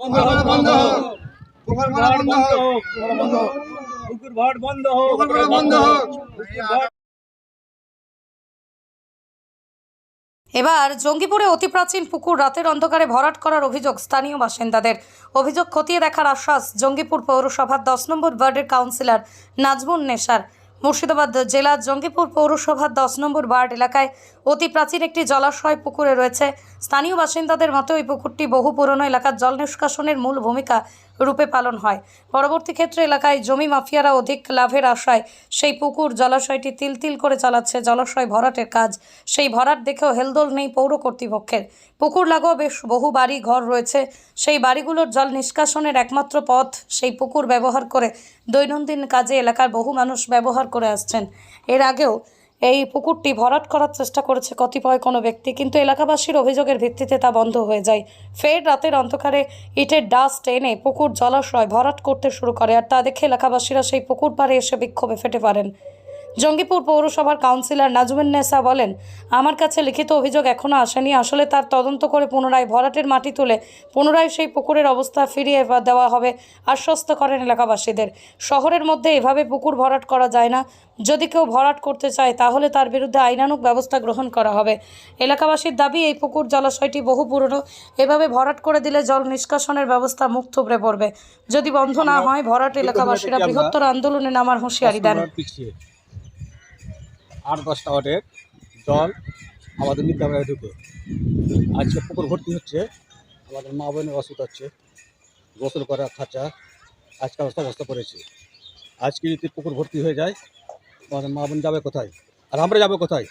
বন্ধ হোক, বন্ধ হোক, পুকুর ভরা বন্ধ হোক, পুকুর ভরাট বন্ধ হোক, পুকুর ভরা বন্ধ হোক। এবার জঙ্গিপুরে অতি প্রাচীন পুকুর রাতের অন্ধকারে ভরাট করার অভিযোগ স্থানীয় বাসিন্দাদের। অভিযোগ খতিয়ে দেখার আশ্বাস জঙ্গিপুর পৌরসভার 10 নম্বর ওয়ার্ডের কাউন্সিলর নাজমুন নেসার। মুর্শিদাবাদ জেলার জঙ্গিপুর পৌরসভার 10 নম্বর ওয়ার্ড এলাকায় অতি প্রাচীন একটি জলাশয় পুকুরে রয়েছে। স্থানীয় বাসিন্দাদের মতে ওই পুকুরটি বহু পুরনো এলাকার জল নিষ্কাশনের মূল ভূমিকা রূপে পালন হয়। পরবর্তী ক্ষেত্রে এলাকায় জমি মাফিয়ারা অধিক লাভের আশায় সেই পুকুর জলাশয়টি তিল তিল করে চালাচ্ছে জলাশয় ভরাটের কাজ। সেই ভরাট দেখেও হেলদোল নেই পৌর কর্তৃপক্ষের। পুকুর লাগোয়া বেশ বহু বাড়ি ঘর রয়েছে। সেই বাড়িগুলোর জল নিষ্কাশনের একমাত্র পথ সেই পুকুর ব্যবহার করে দৈনন্দিন কাজে এলাকার বহু মানুষ ব্যবহার করে আসছেন। এর আগেও এই পুকুরটি ভরাট করার চেষ্টা করেছে কতিপয় কোনো ব্যক্তি, কিন্তু এলাকাবাসীর অভিযোগের ভিত্তিতে তা বন্ধ হয়ে যায়। ফের রাতের অন্ধকারে ইটের ডাস্ট এনে পুকুর জলাশয় ভরাট করতে শুরু করে, আর তা দেখে এলাকাবাসীরা সেই পুকুর পাড়ে এসে বিক্ষোভে ফেটে পড়েন। জঙ্গিপুর পৌরসভার কাউন্সিলর নাজমুন নেসা বলেন, আমার কাছে লিখিত অভিযোগ এখনও আসেনি। আসলে তার তদন্ত করে পুনরায় ভরাটের মাটি তুলে পুনরায় সেই পুকুরের অবস্থা ফিরিয়ে দেওয়া হবে আশ্বস্ত করেন এলাকাবাসীদের। শহরের মধ্যে এভাবে পুকুর ভরাট করা যায় না। যদি কেউ ভরাট করতে চায় তাহলে তার বিরুদ্ধে আইনানুগ ব্যবস্থা গ্রহণ করা হবে। এলাকাবাসীর দাবি, এই পুকুর জলাশয়টি বহু পুরনো। এভাবে ভরাট করে দিলে জল নিষ্কাশনের ব্যবস্থা মুখ থুবড়ে পড়বে। যদি বন্ধ না হয় ভরাট এলাকাবাসীরা বৃহত্তর আন্দোলনে নামার হুঁশিয়ারি দেন। 8-10টা ওয়ার্ডের জল আমাদের মিদ্যালয়ে ঢুকে আজকে পুকুর ভর্তি হচ্ছে। আমাদের মা বোনের অসুবিধা হচ্ছে, গোসল করা খাঁচা আজকে অবস্থা করেছে। আজকে যদি পুকুর ভর্তি হয়ে যায় আমাদের মা বোন যাবে কোথায়, আর আমরা যাবো কোথায়?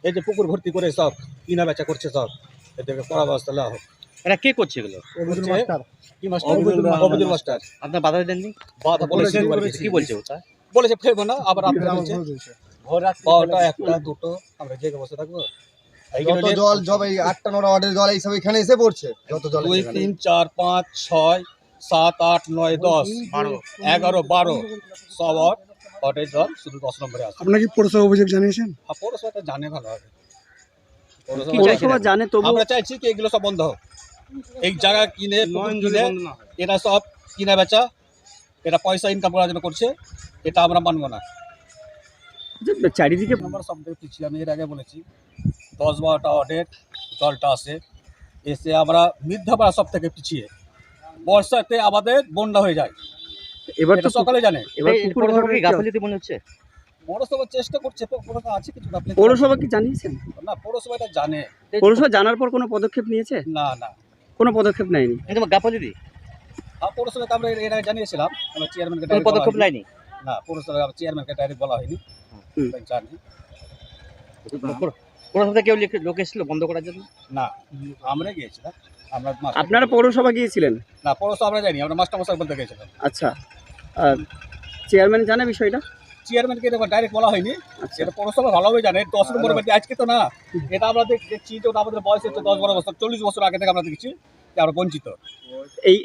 এই যে পুকুর ভর্তি করে সব কিনা বেচা করছে, সব এদেরকে কড়া ব্যবস্থা নেওয়া হোক। এরা কে করছে এগুলো? অবুদুল মাস্টার। আপনার বাধা দেননি? বাধা বলেছে, কি বলছে ওটা? বলেছে ফেলবো না, আবার আপনারা বলছে বারোটা একটা দুটো আমরা জেগে বসে থাকবো। যত জল সব এই 8টা-9টা ওয়ার্ডের জল এই সব এখানে এসে পড়ছে। যত জল 2, 3, 4, 5, 6, 7, 8, 9, 10, 11, 12 সব ওয়ার্ডের জল শুধু 10 নম্বরে আছে। আপনারা কি পৌরসভা অভিযোগ জানিয়েছেন? হ্যাঁ, পৌরসভাটা জানে ভালো হবে। পৌরসভা জানে তবু আমরা চাইছি কি এগুলো সব বন্ধ হোক। এই জায়গা কিনে এরা সব কিনা বেচা, এরা পয়সা ইনকাম করার জন্য করছে, এটা আমরা মানবো না। চারিদিকে আমরা সব থেকে পিছিয়ে, আমি এর আগে বলেছি 10-12টা ওয়ার্ডের জলটা আসে এসে আমরা মিথ্যাপাড়া সব থেকে পিছিয়ে। বর্ষাতে আমাদের বন্যা হয়ে যায়, এবার তো সকালে জানে। এবার পৌরসভা কি গাফিলতি মনে হচ্ছে? পৌরসভা চেষ্টা করছে, পৌরসভা আছে কিছু গাফিলতি। পৌরসভা কি জানিয়েছেন? না, পৌরসভা এটা জানে। পৌরসভা জানার পর কোনো পদক্ষেপ নিয়েছে? না না, কোনো পদক্ষেপ নেয়নি। কিন্তু গাফিলতি পৌরসভাকে আমরা এর আগে জানিয়েছিলাম, আমরা চেয়ারম্যানকে কোনো পদক্ষেপ নেয়নি। না, পৌরসভা চেয়ারম্যানকে ডাইরেক্ট বলা হয়নি, জানি। পৌরসভা কেউ লোক এসেছিল বন্ধ করার জন্য? না, আমরা গিয়েছিলাম। আমরা আপনারা পৌরসভা গিয়েছিলেন? না, পৌরসভা আমরা জানি, আমরা মাস্টার মশাই বলতে গিয়েছিলাম। আচ্ছা, চেয়ারম্যান জানে বিষয়টা? চেয়ারম্যানকে এটা ডাইরেক্ট বলা হয়নি, এটা পৌরসভা ভালোভাবে জানে। 10 নম্বর বাড়ি আজকে তো না, এটা আমরা দেখছি যে ওটা আমাদের বয়স হচ্ছে 10-12 বছর, 40 বছর আগে থেকে আমরা দেখছি যে আমরা বঞ্চিত।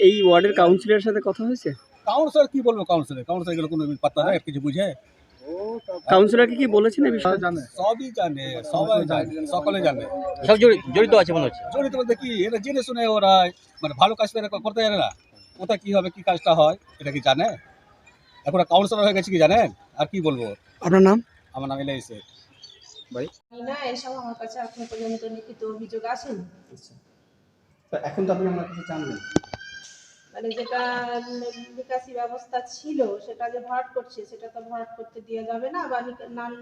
এই ওয়ার্ডের কাউন্সিলরের সাথে কথা হয়েছে? কাউন্সিলর কি বলবো? কাউন্সিলর এগুলো কোনো পাত্তা না, কিছু বুঝে। কাউন্সিলরকে কি বলেছেন এই বিষয়ে? সবই জানে, সবাই জানে, সকলে জানে। সব জড়িত আছে মনে হচ্ছে। জড়িত বলতে কি, এটা জেনে শুনে ওরা মানে ভালো কাজটা এরা করতে জানে না। কোথায় কি হবে, কি কাজটা হয় এটা কি জানে? এখন কাউন্সিলর হয়ে গেছে কি জানেন? আর কি বলবো। আপনার নাম? আমার নাম এলাই শেখ। না, এসব আমার কাছে এখন পর্যন্ত লিখিত অভিযোগ আসেনি। এখন তো আপনি আমার কাছে জানবেন, মানে যেটা নিকাশি ব্যবস্থা ছিল সেটা যে ভরাট করছে সেটা তো ভরাট করতে দেওয়া যাবে না, বা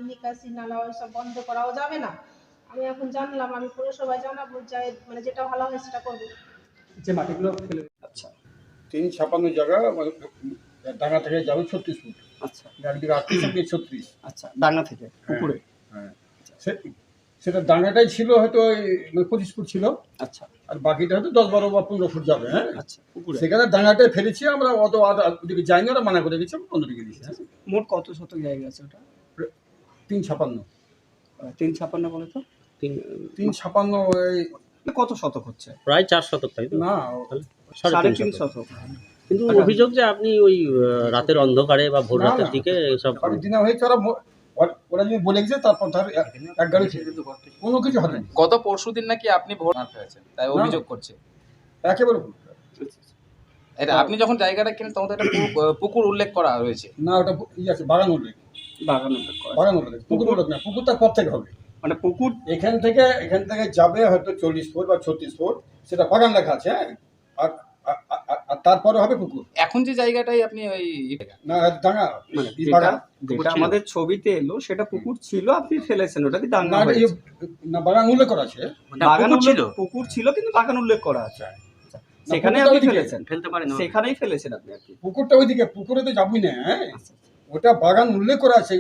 নিকাশি নালা ওইসব বন্ধ করাও যাবে না। আমি এখন জানলাম, আমি পৌরসভায় জানাবো, যাই মানে যেটা ভালো হয় সেটা করবো। যে মাটিগুলো ফেলে। আচ্ছা 356 জায়গা ডাঙ্গা থেকে যাবে 36 ফুট। আচ্ছা, একদিকে 38, 36। আচ্ছা, ডাঙ্গা থেকে পুকুরে? হ্যাঁ, সেটা ডাঙ্গাটাই ছিল হয়তো 25 ফুট ছিল। আচ্ছা, আর বাকিটা হয়তো 10, 12 বা 15 ফুট যাবে। হ্যাঁ, আচ্ছা, পুকুরে সেখানে ডাঙ্গাটাই ফেলেছি আমরা, অত ওদিকে যাইনি, ওরা মানা করে দিয়েছে, অন্যদিকে দিয়েছে। মোট কত শতক জায়গা আছে ওটা? 356। 356 বলে তো? 356 কত শতক হচ্ছে? প্রায় 4 শতক, তাই তো? না, 3.5 শতক। কিন্তু অভিযোগ যে আপনি ওই রাতের অন্ধকারে বা ভোর রাতের দিকে সব দিনে হয়েছে, ওরা যদি বলে গেছে তারপর তার এক গাড়ি কোনো কিছু হবে না। গত পরশুদিন নাকি আপনি ভোট হয়েছেন, তাই অভিযোগ করছে। একেবারে এটা আপনি যখন জায়গাটা কিনেন তখন তো একটা পুকুর উল্লেখ করা রয়েছে। না ওটা আছে বাগান উল্লেখ, বাগান উল্লেখ করা। বাগান উল্লেখ, পুকুর উল্লেখ না, পুকুরটা পর থেকে হবে। মানে পুকুর এখান থেকে যাবে হয়তো 40 ফুট বা 36 ফুট, সেটা বাগান লেখা আছে। হ্যাঁ, আর আর তারপরে হবে পুকুর। এখন যে জায়গাটাই আপনি ওই না ডাঙা মানে এই যেটা বাগান যেটা আমাদের ছবিতে এলো সেটা পুকুর ছিল, আপনি ফেলেছেন, ওটা কি না ডাঙ্গা এটা হয়েছে? না বাগান উল্লেখ করা আছে। বাগান পুকুর ছিল? পুকুর ছিল কিন্তু বাগান উল্লেখ করা আছে। সেখানে পুকুরটা আপনি ওইদিকে। ফেলেছেন, ফেলতে পারেন সেখানেই ফেলেছেন আপনি আর কি। পুকুরটা ওইদিকে, পুকুরে তো যাবই না। হ্যাঁ, ওটা বাগান উল্লেখ করা আছে।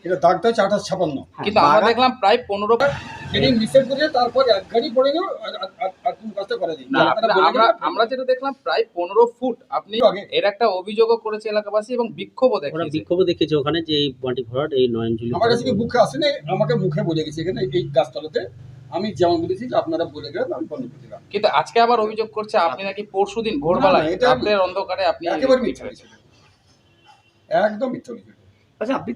এটা দাগটা হচ্ছে 28-56। কিন্তু আমরা দেখলাম প্রায় 15 সেদিন নিষেধ করে তারপর এক গাড়ি পড়ে গেল আর তুমি কাজটা করে দিই। না, আমরা যেটা দেখলাম প্রায় 15 ফুট আপনি আগে। এর একটা অভিযোগও করেছে এলাকাবাসী এবং বিক্ষোভও ওরা দেখিয়েছে। বিক্ষোভ দেখেছে ওখানে যে এই মাটি ভরাট এই নয়নজুলি আমার কাছে কি মুখে আসেনি, আমাকে মুখে বলে গেছে এখানে এই গাছতলাতে। আমি যেমন বলেছি যে আপনারা বলে গেলেন, আমি বন্ধ করে দিলাম। কিন্তু আজকে আবার অভিযোগ করছে আপনি নাকি পরশুদিন ভোরবেলায় না, এটা- রাতের অন্ধকারে আপনি একেবারে মিথ্যা হয়েছিল, একদম মিথ্যা হয়েছিল। আচ্ছা আপনি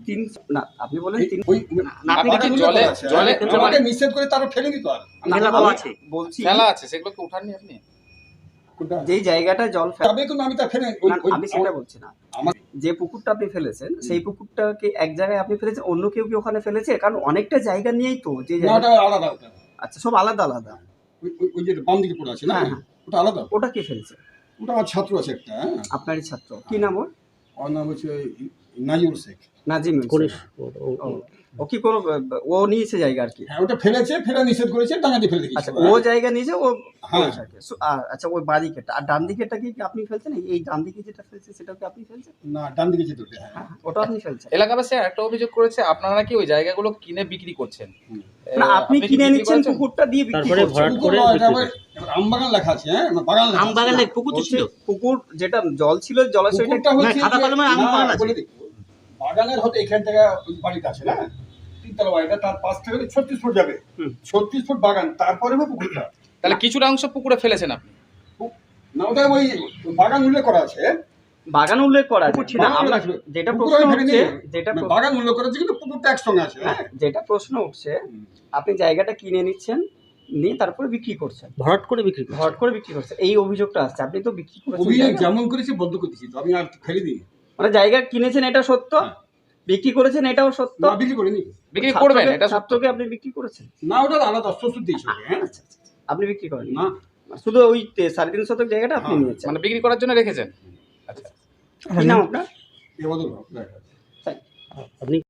আপনি বলেন তিন ওই আপনি কি বাগান উল্লেখ জলে করা আছে। জলে আমাকে নিষেধ করে তারও ফেলে দিত। আর মেলা আমি আছে। বলছি ফেলা আছে, সেগুলোকে উঠাননি আপনি? কোনটা? যেই জায়গাটায় জল ফেলা, তবে কিন্তু আমি তা ফেলে আমি সেটা বলছি না। আমার যে পুকুরটা আপনি ফেলেছেন সেই পুকুরটাকে এক জায়গায় আপনি ফেলেছেন, অন্য কেউ কি ওখানে ফেলেছে? কারণ অনেকটা জায়গা নিয়েই তো যে না, জায়গা। ওটা আলাদা। ওটা আচ্ছা, সব আলাদা আলাদা। ওই যে বাম দিকে পড়ে আছে না, হ্যাঁ, হ্যাঁ। ওটা আলাদা। ওটা কে ফেলছে? ওটা আমার ছাত্র আছে একটা। হ্যাঁ, আপনারই ছাত্র, কি নাম ওর? ওর নাম হচ্ছে নাজিউল শেখ। নাজিম করিস ও কি কোনো ও নিয়েছে জায়গা আর কি? হ্যাঁ, ওটা ফেলেছে, ফেলে নিষেধ করেছে, ডাঙাতে ফেলে দিয়েছে। আচ্ছা, ও জায়গা নিয়েছে, ও হ্যাঁ। করেছে আর কি। আচ্ছা, ওই বাদিকেটা আর ডান দিকেটা কি আপনি ফেলছেন? এই ডান দিকে যেটা ফেলছে সেটাও কি আপনি ফেলছেন? না, ডান দিকে যেতে হবে। হ্যাঁ, হ্যাঁ, ওটা আপনি ফেলছেন। এলাকাবাসী একটা অভিযোগ করেছে আপনারা নাকি ওই জায়গাগুলো কিনে বিক্রি করছেন। না, আপনি কি কিনে বিক্রি নিচ্ছেন করেছেন? পুকুরটা দিয়ে বিক্রি তারপরে করছেন। ভরাট পুকুর করে নয়, বিক্রি এটা আবার আমবাগান লেখা আছে। হ্যাঁ, বাগান লেখা আছে। আমবাগানে পুকুর তো ছিল। পুকুর যেটা জল ছিল, জলাশয়টা পুকুরটা হচ্ছে সাদা যে- কলমের আমবাগান না, আছে। বলে দিই, বাগানের হতে এখান থেকে ওই বাড়িটা আছে না, তিনতলা বাড়িটা, তার পাশ থেকে 36 ফুট যাবে। 36 ফুট বাগান, তারপরে হবে পুকুরটা। তাহলে কিছুটা অংশ পুকুরে ফেলেছেন আপনি। না, ওটা ওই বাগান উল্লেখ করা আছে। বাগান উল্লেখ করা আছে। পুকুর ছিল, না, বাগান আমরা আছে। যেটা পুকুর প্রশ্ন আমি ফেলে উঠছে, নিই। যেটা না, বাগান উল্লেখ করা আছে কিন্তু পুকুরটা একসঙ্গে আছে। হ্যাঁ, যেটা প্রশ্ন উঠছে, আপনি জায়গাটা কিনে নিচ্ছেন, নিয়ে তারপরে বিক্রি করছেন, ভরাট করে বিক্রি করে ভরাট করে বিক্রি করছেন, এই অভিযোগটা আসছে। আপনি তো বিক্রি করেছেন অভিযোগ জায়গা। যেমন করেছি বদ্ধ করতেছি, তো আমি আর ফেলে দিই। মানে জায়গা কিনেছেন এটা সত্য, হ্যাঁ। বিক্রি করেছেন এটাও সত্য। না, বিক্রি করিনি। বিক্রি করবেন এটা সত্য। ছাত্রকে আপনি বিক্রি করেছেন? না, ওটা আলাদা শ্বশুর দিয়েছে। হ্যাঁ, আচ্ছা, আচ্ছা, আপনি বিক্রি করেন না, শুধু ওই 3.5 শতক জায়গাটা আপনি হ্যাঁ। নিয়েছেন। মানে বিক্রি করার জন্য রেখেছেন। আচ্ছা, কি নাম আপনার? এ বদল। আপনি